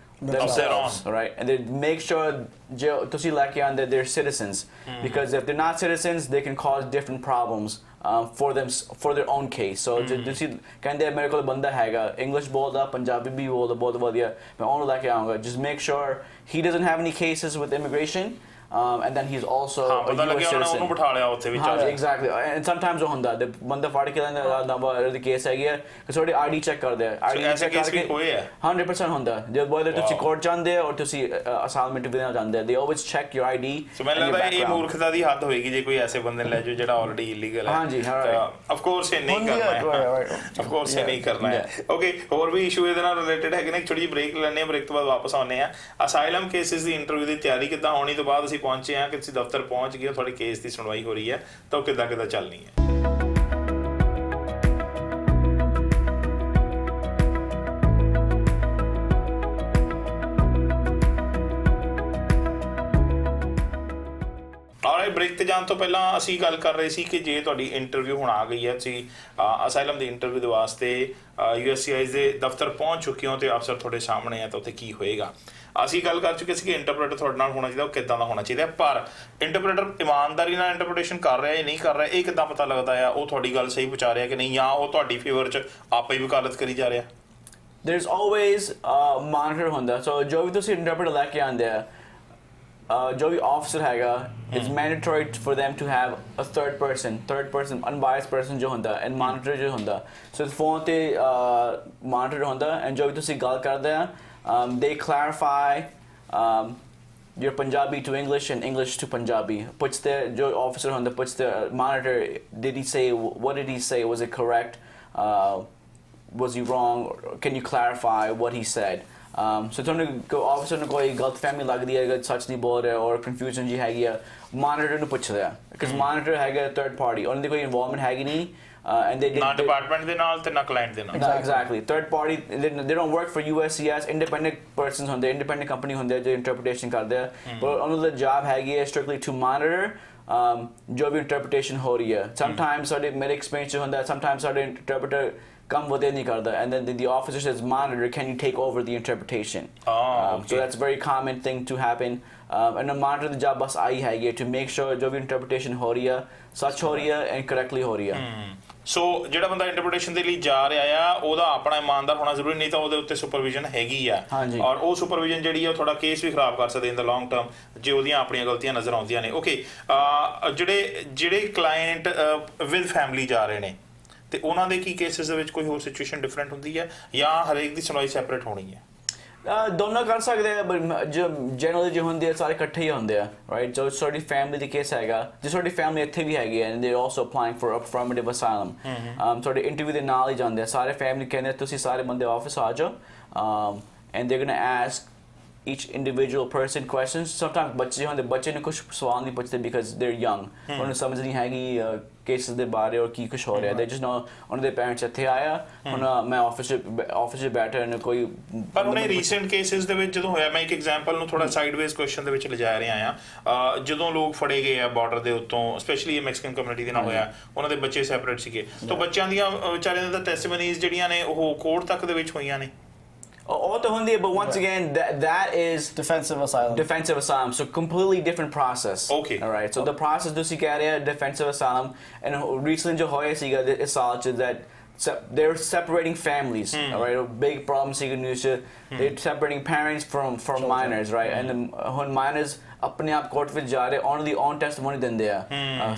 themselves, right? And they make sure ਤੁਸੀਂ ਲੈ ਕੇ ਆਉਂਦੇ they're citizens, because if they're not citizens, they can cause different problems for their own case. So ਤੁਸੀਂ ਕਹਿੰਦੇ ਮੇਰੇ ਕੋਲ ਬੰਦਾ ਹੈਗਾ, English ਬੋਲਦਾ, ਪੰਜਾਬੀ ਵੀ ਬੋਲਦਾ ਬਹੁਤ ਵਧੀਆ, ਮੈਂ ਉਹਨੂੰ ਲੈ ਕੇ ਆਉਂਗਾ, just make sure he doesn't have any cases with immigration. And then he's also a US citizen. Exactly. And sometimes ਉਹ ਹੁੰਦਾ ਬੰਦਾ ਫੜ ਕੇ ਲੈਂਦਾ ਨੰਬਰ ਦੀ ਕੇਸ ਹੈਗੀ ਹੈ ਕਿ ਤੁਹਾਡੀ ਆਈਡੀ ਚੈੱਕ ਕਰਦੇ ਆ, ਆਈਡੀ ਚੈੱਕ ਕਰਕੇ 100% ਹੁੰਦਾ, ਜੇ whether ਤੁਸੀਂ ਕੋਰਟ ਜਾਂਦੇ ਹੋ ਔਰ ਤੁਸੀਂ ਅਸਾਈਲਮ ਇੰਟਰਵਿਊ ਨਾਲ ਜਾਂਦੇ, they always check your ID. ਸੋ ਮੈਨੂੰ ਲੱਗਦਾ ਇਹ ਮੂਰਖਤਾ ਦੀ ਹੱਦ ਹੋਏਗੀ ਜੇ ਕੋਈ ਐਸੇ ਬੰਦੇ ਲੈ ਜਾਓ ਜਿਹੜਾ ਆਲਰੇਡੀ ਇਲੀਗਲ ਹੈ। ਹਾਂਜੀ, ਆਫ ਕੋਰਸ ਇਹ ਨਹੀਂ ਕਰਨਾ ਹੈ, ਆਫ ਕੋਰਸ ਇਹ ਨਹੀਂ ਕਰਨਾ ਹੈ। ਓਕੇ, ਹੋਰ ਵੀ ਇਸ਼ੂ ਇਹਦੇ ਨਾਲ ਰਿਲੇਟਡ ਹੈਗੇ ਨੇ, ਥੋੜੀ ਜਿਹੀ ਬ੍ਰੇਕ ਲੈਣੇ ਆ, ਬ੍ਰੇਕ ਤੋਂ ਬਾਅਦ ਵਾਪਸ ਆਉਂਦੇ ਆ। ਅਸਾਈਲਮ ਕੇਸਿਸ ਦੀ ਇੰਟਰਵਿਊ ਦੀ ਤਿਆਰੀ ਕਿੱਦਾਂ ਹੋਣੀ ਤੋਂ ਬਾਅਦ ਅਸੀਂ ਪਹੁੰਚੇ ਹਾਂ ਕਿ ਤੁਸੀਂ ਦਫ਼ਤਰ ਪਹੁੰਚ ਗਏ ਹੋ, ਤੁਹਾਡੇ ਕੇਸ ਦੀ ਸੁਣਵਾਈ ਹੋ ਰਹੀ ਹੈ, ਤਾਂ ਉਹ ਕਿੱਦਾਂ ਚੱਲਣੀ ਹੈ। ਬ੍ਰੇਕ ਤੇ ਜਾਣ ਤੋਂ ਪਹਿਲਾਂ ਅਸੀਂ ਗੱਲ ਕਰ ਰਹੇ ਸੀ ਕਿ ਜੇ ਤੁਹਾਡੀ ਇੰਟਰਵਿਊ ਹੁਣ ਆ ਗਈ ਹੈ, ਤੁਸੀਂ ਅਸਾਈਲਮ ਦੀ ਇੰਟਰਵਿਊ ਦੇ ਵਾਸਤੇ USCIS ਦੇ ਦਫ਼ਤਰ ਪਹੁੰਚ ਚੁੱਕੇ ਹੋ ਤੇ ਅਫਸਰ ਤੁਹਾਡੇ ਸਾਹਮਣੇ ਹੈ, ਤਾਂ ਉੱਥੇ ਕੀ ਹੋਏਗਾ। ਅਸੀਂ ਗੱਲ ਕਰ ਚੁੱਕੇ ਸੀ ਕਿ ਇੰਟਰਪ੍ਰੀਟਰ ਤੁਹਾਡੇ ਨਾਲ ਹੋਣਾ ਚਾਹੀਦਾ, ਉਹ ਕਿੱਦਾਂ ਦਾ ਹੋਣਾ ਚਾਹੀਦਾ, ਪਰ ਇੰਟਰਪ੍ਰੀਟਰ ਇਮਾਨਦਾਰੀ ਨਾਲ ਇੰਟਰਪ੍ਰੀਟੇਸ਼ਨ ਕਰ ਰਿਹਾ ਜਾਂ ਨਹੀਂ ਕਰ ਰਿਹਾ, ਇਹ ਕਿੱਦਾਂ ਪਤਾ ਲੱਗਦਾ ਆ ਉਹ ਤੁਹਾਡੀ ਗੱਲ ਸਹੀ ਪਹੁੰਚਾ ਰਿਹਾ ਕਿ ਨਹੀਂ, ਜਾਂ ਉਹ ਤੁਹਾਡੀ ਫੇਵਰ 'ਚ ਆਪੇ ਹੀ ਵਕਾਲਤ ਕਰੀ ਜਾ ਰਿਹਾ? There's always monitor ਹੁੰਦਾ, so ਜੋ ਵੀ ਤੁਸੀਂ ਇੰਟਰਪ੍ਰੀਟਰ ਲੈ ਕੇ ਆਉਂਦੇ ਆ, ਜੋ ਵੀ officer ਹੈਗਾ, it's mandatory for them to have a third person, unbiased person ਜੋ ਹੁੰਦਾ, and monitor ਜੋ ਹੁੰਦਾ। So phone ਤੇ monitor ਹੁੰਦਾ, and ਜੋ ਵੀ ਤੁਸੀਂ ਗੱਲ ਕਰਦੇ ਆ, they clarify your Punjabi to English and English to Punjabi. Puts the jo officer on the puts the monitor. Did he say, what did he say? Was it correct? Was he wrong? Can you clarify what he said? So ਤੁਹਾਨੂੰ officer ਨੂੰ ਕੋਈ ਗਲਤਫਹਿਮੀ ਲੱਗਦੀ ਹੈ ਸੱਚ ਨਹੀਂ ਬੋਲ ਰਿਹਾ ਔਰ ਕਨਫਿਊਜ਼ਨ ਜੀ ਹੈਗੀ ਆ ਮਾਨੀਟਰ ਨੂੰ ਪੁੱਛਦੇ ਆ ਬਿਕਾਜ਼ ਮਾਨੀਟਰ ਹੈਗਾ ਥਰਡ ਪਾਰਟੀ ਉਹਨਾਂ ਦੀ ਕੋਈ ਇਨਵੋਲਵਮੈਂਟ ਹੈਗੀ ਨਹੀਂ and they ਨਾ department ਦੇ ਨਾਲ ਤੇ ਨਾ client ਦੇ ਨਾਲ exactly third party they don't work for USCIS independent persons ਹੁੰਦੇ independent company ਹੁੰਦੇ ਜੋ interpretation ਕਰਦੇ ਆ ਪਰ ਉਹਨਾਂ ਦਾ job ਹੈਗੀ ਹੈ strictly to monitor ਜੋ ਵੀ interpretation ਹੋ ਰਹੀ ਹੈ sometimes ਸਾਡੇ ਮੇਰੇ experience ਚ ਹੁੰਦਾ sometimes ਸਾਡੇ interpreter come with any karda and then the officer says monitor can you take over the interpretation okay. So that's a very common thing to happen and the monitor the job bas aayi hai to make sure jo bhi interpretation ho rahi hai sach ho rahi hai and correctly ho rahi hai ਸੋ ਜਿਹੜਾ ਬੰਦਾ interpretation ਦੇ ਲਈ ਜਾ ਰਿਹਾ ਆ ਉਹਦਾ ਆਪਣਾ ਇਮਾਨਦਾਰ ਹੋਣਾ ਜ਼ਰੂਰੀ ਨਹੀਂ ਤਾਂ ਉਹਦੇ ਉੱਤੇ ਸੁਪਰਵਿਜ਼ਨ ਹੈਗੀ ਆ ਔਰ ਉਹ ਸੁਪਰਵਿਜ਼ਨ ਜਿਹੜੀ ਆ ਥੋੜਾ ਕੇਸ ਵੀ ਖਰਾਬ ਕਰ ਸਕਦੇ ਇਨ ਦਾ ਲੌਂਗ ਟਰਮ ਜੇ ਉਹਦੀਆਂ ਆਪਣੀਆਂ ਗਲਤੀਆਂ ਨਜ਼ਰ ਆਉਂਦੀਆਂ ਨੇ ਓਕੇ ਜਿਹੜੇ ਕਲਾਇੰਟ ਵਿਦ ਫੈਮਿਲੀ ਜਾ ਰਹੇ ਨੇ ਤੇ ਉਹਨਾਂ ਦੇ ਕੀ ਕੇਸਿਸ ਦੇ ਵਿੱਚ ਕੋਈ ਹੋਰ ਸਿਚੁਏਸ਼ਨ ਡਿਫਰੈਂਟ ਹੁੰਦੀ ਹੈ ਜਾਂ ਹਰੇਕ ਦੀ ਸੁਣਵਾਈ ਸੈਪਰੇਟ ਹੋਣੀ ਹੈ ਦੋਨੋਂ ਕਰ ਸਕਦੇ ਆ ਬਟ ਜੋ ਜਨਰਲੀ ਜੋ ਹੁੰਦੇ ਆ ਸਾਰੇ ਇਕੱਠੇ ਹੀ ਹੁੰਦੇ ਆ ਰਾਈਟ ਜੋ ਤੁਹਾਡੀ ਫੈਮਿਲੀ ਦੀ ਕੇਸ ਹੈਗਾ ਜੇ ਤੁਹਾਡੀ ਫੈਮਿਲੀ ਇੱਥੇ ਵੀ ਹੈਗੀ ਹੈ ਐਂਡ ਦੇ also applying for affirmative asylum ਤੁਹਾਡੇ ਇੰਟਰਵਿਊ ਦੇ ਨਾਲ ਹੀ ਜਾਂਦੇ ਆ ਸਾਰੇ ਫੈਮਿਲੀ ਕਹਿੰਦੇ ਤੁਸੀਂ ਸਾਰੇ ਬੰਦੇ ਆਫਿਸ ਆ ਜਾਓ and they going to ask each individual person questions sometimes ਬੱਚੇ ਹੁੰਦੇ ਬੱਚੇ ਨੂੰ ਕੁਝ ਸਵਾਲ ਨਹੀਂ ਪੁੱਛਦੇ because they're young ਉਹਨਾਂ ਨੂੰ ਸਮਝ ਨਹੀਂ ਹੈਗੀ ਕੇਸਿਸ ਦੇ ਬਾਰੇ ਔਰ ਕੀ ਕੁਝ ਹੋ ਰਿਹਾ they just know ਉਹਨਾਂ ਦੇ ਪੇਰੈਂਟਸ ਇੱਥੇ ਆਇਆ ਹੁਣ ਮੈਂ ਆਫਿਸ 'ਚ ਬੈਠਾ ਨੇ ਕੋਈ ਪਰ ਉਹਨੇ ਰੀਸੈਂਟ ਕੇਸਿਸ ਦੇ ਵਿੱਚ ਜਦੋਂ ਹੋਇਆ ਮੈਂ ਇੱਕ ਐਗਜ਼ਾਮਪਲ ਨੂੰ ਥੋੜਾ ਸਾਈਡਵੇਜ਼ ਕੁਐਸਚਨ ਦੇ ਵਿੱਚ ਲਿਜਾ ਰਿਹਾ ਆ ਜਦੋਂ ਲੋਕ ਫੜੇ ਗਏ ਆ ਬਾਰਡਰ ਦੇ ਉੱਤੋਂ ਸਪੈਸ਼ਲੀ ਮੈਕਸੀਕਨ ਕਮਿਊਨਿਟੀ ਦੇ ਨਾਲ ਹੋਇਆ ਉਹਨਾਂ ਦੇ ਬੱਚੇ ਸੈਪਰੇਟ ਸੀਗੇ ਤਾਂ ਬੱਚਿਆਂ ਦੀਆਂ ਵਿਚਾਰਿਆਂ ਦੀਆਂ ਟੈਸਟੀਮਨੀਜ਼ ਜਿਹੜੀਆਂ ਨੇ ਉਹ ਕੋਰਟ ਤੱਕ ਦੇ ਵਿੱਚ ਹੋਈਆਂ ਨੇ all the hundi but once again that is defensive asylum so completely different process okay all right so the process ਤੁਸੀਂ ਕਹਿ ਰਹੇ defensive asylum and recently jo hoya siga is that they're separating families all right a big problem siga news they're separating parents from minors right and when minors ਆਪਣੇ ਆਪ court ਵਿੱਚ ਜਾ ਰਹੇ on the own testimony ਦਿੰਦੇ ਆ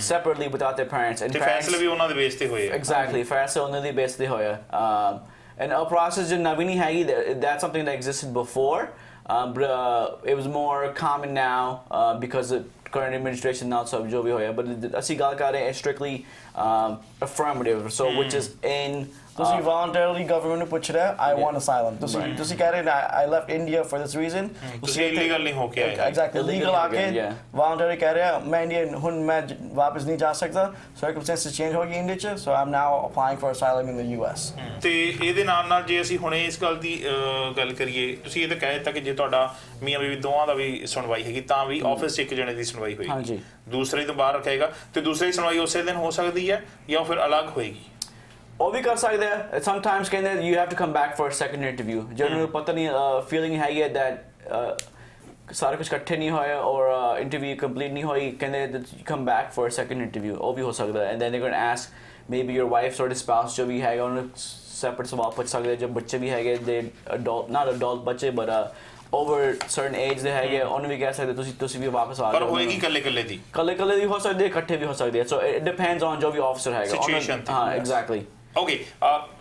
separately without their parents and ਫੈਸਲੇ ਵੀ ਉਹਨਾਂ ਦੇ ਬੇਸ ਤੇ ਹੋਏ exactly ਫੈਸਲੇ ਉਹਨਾਂ ਦੇ ਬੇਸ ਤੇ ਹੋਇਆ and a process in Navini Hagi, that's something that existed before, but it was more common now because the current administration now so jo bhi hoya but assi gal kar rahe hain strictly affirmative so which is in ਤੁਸੀਂ voluntarily government ਨੂੰ ਪੁੱਛ ਰਿਹਾ I want asylum ਤੁਸੀਂ ਕਹਿ ਰਹੇ I left India for this reason ਤੁਸੀਂ illegal ਨਹੀਂ ਹੋ ਕੇ ਆਏ exactly legal ਆ ਕੇ voluntarily ਕਹਿ ਰਿਹਾ ਮੈਂ ਇੰਡੀਆ ਹੁਣ ਮੈਂ ਵਾਪਸ ਨਹੀਂ ਜਾ ਸਕਦਾ circumstances change ਹੋ ਗਈ ਇੰਡੀਆ 'ਚ so I'm now applying for asylum in the US ਤੇ ਇਹਦੇ ਨਾਲ ਜੇ ਅਸੀਂ ਹੁਣੇ ਇਸ ਗੱਲ ਦੀ ਗੱਲ ਕਰੀਏ ਤੁਸੀਂ ਇਹ ਤਾਂ ਕਹਿ ਦਿੱਤਾ ਕਿ ਜੇ ਤੁਹਾਡਾ ਮੀਆਂ ਬੀਵੀ ਦੋਵਾਂ ਦਾ ਵੀ ਸੁਣਵਾਈ ਹੈਗੀ ਤਾਂ ਵੀ ਆਫਿਸ 'ਚ ਇੱਕ ਜਣੇ ਦੀ ਸੁਣਵਾਈ ਹੋਏਗੀ ਹਾਂਜੀ ਦੂਸਰੇ ਤੋਂ ਬਾਹਰ ਰੱਖੇਗਾ ਤੇ ਦੂਸਰੀ ਸੁਣਵਾਈ ਉਸੇ ਦਿਨ ਹੋ ਸਕਦੀ ਹੈ ਜਾਂ ਫਿਰ ਅਲੱਗ ਹੋਏਗੀ ਉਹ ਵੀ ਕਰ ਸਕਦੇ ਆ sometimes ਕਹਿੰਦੇ you have to come back for a second interview ਜਿਹਨੂੰ ਪਤਾ ਨਹੀਂ feeling ਹੈਗੀ ਹੈ that ਸਾਰਾ ਕੁਝ ਇਕੱਠੇ ਨਹੀਂ ਹੋਇਆ ਔਰ interview complete ਨਹੀਂ ਹੋਈ ਕਹਿੰਦੇ that you come back for a second interview ਉਹ ਵੀ ਹੋ ਸਕਦਾ and then they're going to ask maybe your wife or the spouse ਜੋ ਵੀ ਹੈਗਾ ਉਹਨੂੰ separate ਸਵਾਲ ਪੁੱਛ ਸਕਦੇ ਜੋ ਬੱਚੇ ਵੀ ਹੈਗੇ they adult not adult ਬੱਚੇ but over certain age ਦੇ ਹੈਗੇ ਉਹਨੂੰ ਵੀ ਕਹਿ ਸਕਦੇ ਤੁਸੀਂ ਵੀ ਵਾਪਸ ਆ ਜਾਓ ਪਰ ਹੋਏਗੀ ਕੱਲੇ ਦੀ ਹੋ ਸਕਦੀ ਹੈ ਇਕੱਠੇ ਵੀ ਹੋ ਸਕਦੀ ਹੈ so it depends on ਜੋ ਵੀ officer ਹੈਗਾ ਹਾਂ exactly ਓਕੇ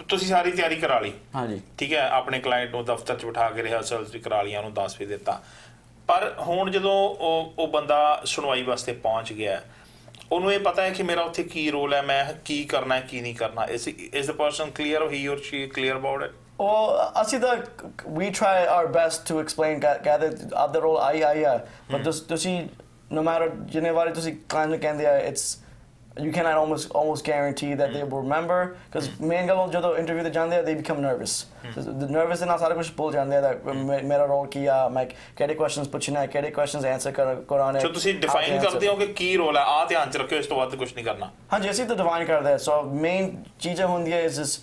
ਤੁਸੀਂ ਸਾਰੀ ਤਿਆਰੀ ਕਰਾ ਲਈ ਹਾਂਜੀ ਠੀਕ ਹੈ ਆਪਣੇ ਕਲਾਇੰਟ ਨੂੰ ਦਫ਼ਤਰ 'ਚ ਬਿਠਾ ਕੇ ਰਿਹਰਸਲਸ ਵੀ ਕਰਾ ਲਈਆਂ ਉਹਨੂੰ ਦੱਸ ਵੀ ਦਿੱਤਾ ਪਰ ਹੁਣ ਜਦੋਂ ਉਹ ਬੰਦਾ ਸੁਣਵਾਈ ਵਾਸਤੇ ਪਹੁੰਚ ਗਿਆ ਉਹਨੂੰ ਇਹ ਪਤਾ ਹੈ ਕਿ ਮੇਰਾ ਉੱਥੇ ਕੀ ਰੋਲ ਹੈ ਮੈਂ ਕੀ ਕਰਨਾ ਹੈ ਕੀ ਨਹੀਂ ਕਰਨਾ is the person clear or he or she clear about it ਅਸੀਂ ਤਾਂ we try our best to explain gather other role but ਤੁਸੀਂ no matter ਜਿੰਨੇ ਵਾਰੀ ਤੁਸੀਂ client ਨੂੰ ਕਹਿੰਦੇ ਆ it's you cannot almost guarantee that they will remember because main ਗੱਲ ਜਦੋਂ interview ਤੇ ਜਾਂਦੇ ਆ they become nervous the nervous ਨਾਲ ਸਾਰਾ ਕੁਝ ਭੁੱਲ ਜਾਂਦੇ ਆ that ਮੇਰਾ ਰੋਲ ਕੀ ਆ ਮੈਂ ਕਿਹੜੇ questions ਪੁੱਛਣਾ ਹੈ ਕਿਹੜੇ questions answer ਕਰਾਉਣੇ so ਤੁਸੀਂ define ਕਰਦੇ ਹੋ ਕਿ ਕੀ ਰੋਲ ਹੈ ਆ ਧਿਆਨ 'ਚ ਰੱਖਿਓ ਇਸ ਤੋਂ ਵੱਧ ਕੁਝ ਨਹੀਂ ਕਰਨਾ ਹਾਂਜੀ ਅਸੀਂ ਤਾਂ define ਕਰਦੇ ਆ so main ਚੀਜ਼ਾਂ ਹੁੰਦੀਆਂ is this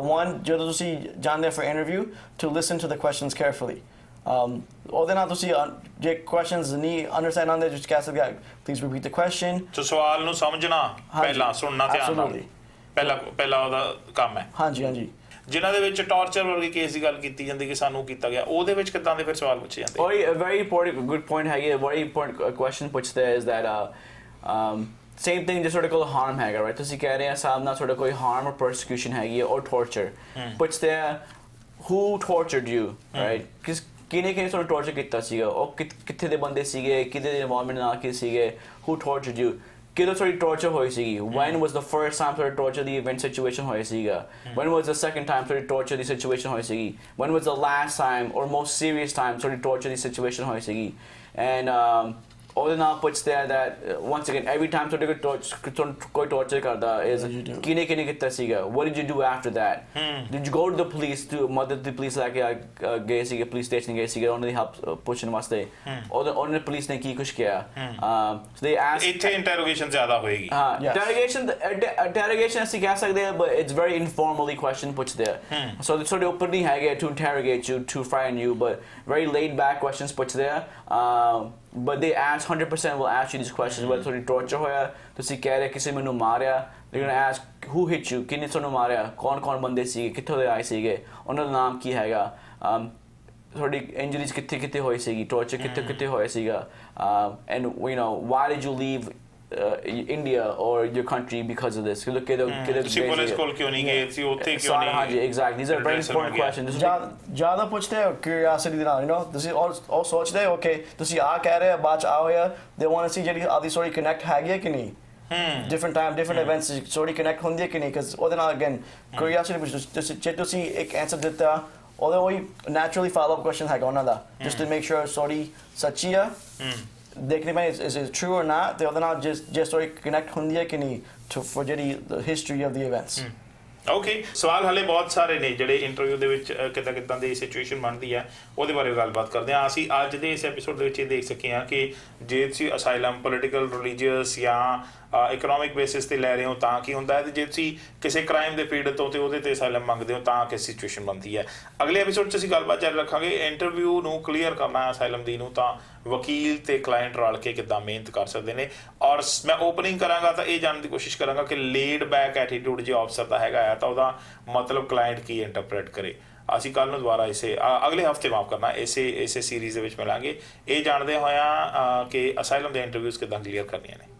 one ਜਦੋਂ ਤੁਸੀਂ ਜਾਂਦੇ for interview to listen to the questions carefully ਉਹਦੇ ਨਾਲ ਤੁਸੀਂ ਜੇ questions ਨਹੀਂ understand ਆਉਂਦੇ just ਕਹਿ ਸਕਦੇ please repeat the question so ਸਵਾਲ ਨੂੰ ਸਮਝਣਾ ਪਹਿਲਾਂ ਸੁਣਨਾ ਧਿਆਨ ਨਾਲ ਪਹਿਲਾ ਉਹਦਾ ਕੰਮ ਹੈ ਹਾਂਜੀ ਜਿਨ੍ਹਾਂ ਦੇ ਵਿੱਚ ਟਾਰਚਰ ਵਰਗੇ ਕੇਸ ਦੀ ਗੱਲ ਕੀਤੀ ਜਾਂਦੀ ਕਿ ਸਾਨੂੰ ਕੀਤਾ ਗਿਆ ਉਹਦੇ ਵਿੱਚ ਕਿੱਦਾਂ ਦੇ ਫਿਰ ਸਵਾਲ ਪੁੱਛੇ ਜਾਂਦੇ ਉਹ very important good point ਹੈਗੀ very important question ਪੁੱਛਦੇ is that same thing ਜਿਸ ਤੁਹਾਡੇ ਕੋਲ harm ਹੈਗਾ right ਤੁਸੀਂ ਕਹਿ ਰਹੇ ਆ ਸਾਹਮ ਨਾਲ ਤੁਹਾਡਾ ਕੋਈ harm or persecution ਹੈਗੀ or torture ਪੁੱਛਦੇ ਆ who tortured you right ਕਿਹਨੇ ਤੁਹਾਨੂੰ ਟੌਰਚਰ ਕੀਤਾ ਸੀਗਾ ਉਹ ਕਿੱਥੇ ਦੇ ਬੰਦੇ ਸੀਗੇ ਕਿਹਦੇ ਦੇ ਇਨਵੋਲਵਮੈਂਟ ਨਾਲ ਕੀ ਸੀਗੇ who tortured you ਕਿਦੋਂ ਤੁਹਾਡੀ ਟੌਰਚਰ ਹੋਈ ਸੀਗੀ when was the first time ਤੁਹਾਡੀ ਟੌਰਚਰ ਦੀ ਇਵੈਂਟ ਸਿਚੁਏਸ਼ਨ ਹੋਈ ਸੀਗਾ when was the second time ਤੁਹਾਡੀ ਟੌਰਚਰ ਦੀ ਸਿਚੁਏਸ਼ਨ ਹੋਈ ਸੀਗੀ when was the last time or most serious time ਤੁਹਾਡੀ ਟੌਰਚਰ ਦੀ ਸਿਚੁਏਸ਼ਨ ਹੋਈ ਸੀਗੀ and ਉਹਦੇ ਨਾਲ ਪੁੱਛਦੇ ਆ that once again every time ਤੁਹਾਡੇ ਕੋਈ ਟੌਰਚਰ ਕਰਦਾ is ਕਿਨੇ ਕੀਤਾ ਸੀਗਾ what did you do after that did you go to the police to ਮਦਦ ਦੀ ਪੁਲਿਸ ਲੈ ਕੇ ਗਏ ਸੀਗੇ ਪੁਲਿਸ ਸਟੇਸ਼ਨ ਗਏ ਸੀਗੇ ਉਹਨਾਂ ਦੀ ਹੈਲਪ ਪੁੱਛਣ ਵਾਸਤੇ ਉਹਨੇ ਪੁਲਿਸ ਨੇ ਕੀ ਕੁਝ ਕਿਹਾ so they ask ਇੱਥੇ ਇੰਟਰੋਗੇਸ਼ਨ ਜ਼ਿਆਦਾ ਹੋਏਗੀ interrogation ਅਸੀਂ ਕਹਿ ਸਕਦੇ ਆ but it's very informally question ਪੁੱਛਦੇ ਆ so ਤੁਹਾਡੇ ਉੱਪਰ ਨਹੀਂ ਹੈਗੇ to interrogate you to frighten you but very laid back questions ਪੁੱਛਦੇ ਆ but they ask 100% will ask you these questions whether ਤੁਹਾਡੀ ਟੌਰਚਰ ਹੋਇਆ ਤੁਸੀਂ ਕਹਿ ਰਹੇ ਕਿਸੇ ਮੈਨੂੰ ਮਾਰਿਆ they're gonna ask who hit you ਕਿੰਨੇ ਤੁਹਾਨੂੰ ਮਾਰਿਆ ਕੌਣ ਬੰਦੇ ਸੀਗੇ ਕਿੱਥੋਂ ਦੇ ਆਏ ਸੀਗੇ ਉਹਨਾਂ ਦਾ ਨਾਮ ਕੀ ਹੈਗਾ ਤੁਹਾਡੀ ਇੰਜਰੀਜ਼ ਕਿੱਥੇ ਹੋਈ ਸੀਗੀ ਟੌਰਚਰ ਕਿੱਥੇ ਹੋਇਆ ਸੀਗਾ and you know why did you leave India or your country because of this look at ਤੁਸੀਂ ਪੁਲਿਸ ਕੋਲ ਕਿਉਂ ਨਹੀਂ ਗਏ ਸੀ ਉੱਥੇ ਕਿਉਂ ਨਹੀਂ ਹਾਂਜੀ exactly these are very important questions ਜ਼ਿਆਦਾ ਪੁੱਛਦੇ ਹੋ curiosity ਦੇ ਨਾਲ you know ਤੁਸੀਂ ਉਹ ਸੋਚਦੇ ਹੋ okay ਤੁਸੀਂ ਆ ਕਹਿ ਰਹੇ ਬਾਅਦ ਚ ਆਓ ਯਾਰ they want to see ਜਿਹੜੀ ਆਦੀ ਸੋਰੀ ਕਨੈਕਟ ਹੈਗੀ ਹੈ ਕਿ ਨਹੀਂ different time different events sorry connect ਹੁੰਦੀ ਹੈ ਕਿ ਨਹੀਂ because ਉਹਦੇ ਨਾਲ again curiosity ਜੇ ਤੁਸੀਂ ਇੱਕ answer ਦਿੱਤਾ ਉਹਦੇ ਉਹੀ naturally follow up question ਹੈਗਾ ਉਹਨਾਂ ਦਾ just to make sure sorry ਸੱਚੀ ਆ ਦੇਖਣੇ ਪੈਣੇ is it true or not ਤੇ ਉਹਦੇ ਨਾਲ just ਸੋਰੀ ਕਨੈਕਟ ਹੁੰਦੀ ਹੈ ਕਿ ਨਹੀਂ for ਜਿਹੜੀ the history of the events okay ਸਵਾਲ ਹਲੇ ਬਹੁਤ ਸਾਰੇ ਨੇ ਜਿਹੜੇ ਇੰਟਰਵਿਊ ਦੇ ਵਿੱਚ ਕਿੱਦਾਂ ਦੀ ਸਿਚੁਏਸ਼ਨ ਬਣਦੀ ਹੈ ਉਹਦੇ ਬਾਰੇ ਗੱਲਬਾਤ ਕਰਦੇ ਹਾਂ ਅਸੀਂ ਅੱਜ ਦੇ ਇਸ ਐਪੀਸੋਡ ਦੇ ਵਿੱਚ ਇਹ ਦੇਖ ਸਕੇ ਹਾਂ ਕਿ ਜੇ ਤੁਸੀਂ ਅਸਾਈਲਮ ਪੋਲੀਟੀਕਲ ਰਿਲੀਜੀਅਸ ਜਾਂ ਇਕਨੋਮਿਕ ਬੇਸਿਸ ਤੇ ਲੈ ਰਹੇ ਹੋ ਤਾਂ ਕੀ ਹੁੰਦਾ ਹੈ ਤੇ ਜੇ ਤੁਸੀਂ ਕਿਸੇ ਕ੍ਰਾਈਮ ਦੇ ਪੀੜਤ ਹੋ ਤੇ ਉਹਦੇ ਤੇ ਅਸਾਈਲਮ ਮੰਗਦੇ ਹੋ ਤਾਂ ਕਿ ਸਿਚੁਏਸ਼ਨ ਬਣਦੀ ਹੈ ਅਗਲੇ ਐਪੀਸੋਡ 'ਚ ਅਸੀਂ ਗੱਲਬਾਤ ਜਾਰੀ ਰੱਖਾਂਗੇ ਇੰਟਰਵਿਊ ਨੂੰ ਕਲੀਅਰ ਕਰਨਾ ਹੈ ਅਸਾਈਲਮ ਦੀ ਨੂੰ ਤਾਂ ਵਕੀਲ ਤੇ ਕਲਾਇੰਟ ਰਲ ਕੇ ਕਿੱਦਾਂ ਮਿਹਨਤ ਕਰ ਸਕਦੇ ਨੇ ਔਰ ਮੈਂ ਓਪਨਿੰਗ ਕਰਾਂਗਾ ਤਾਂ ਇਹ ਜਾਣਨ ਦੀ ਕੋਸ਼ਿਸ਼ ਕਰਾਂਗਾ ਕਿ ਲੇਡ ਬੈਕ ਐਟੀਟਿਊਡ ਜੇ ਅਫਸਰ ਦਾ ਹੈਗਾ ਆ ਤਾਂ ਉਹਦਾ ਮਤਲਬ ਕਲਾਇੰਟ ਕੀ ਇੰਟਰਪ੍ਰੇਟ ਕਰੇ ਅਸੀਂ ਕੱਲ ਨੂੰ ਦੁਬਾਰਾ ਇਸੇ ਅਗਲੇ ਹਫਤੇ ਮਾਫ ਕਰਨਾ ਇਸੇ ਸੀਰੀਜ਼ ਦੇ ਵਿੱਚ ਮਿਲਾਂਗੇ ਇਹ ਜਾਣਦੇ ਹੋਇਆਂ ਕਿ ਅਸਾਈਲਮ ਦੇ ਇੰਟਰਵਿਊਜ਼ ਕਿੱਦਾਂ ਕਲੀਅਰ ਕਰਨੀਆਂ ਨੇ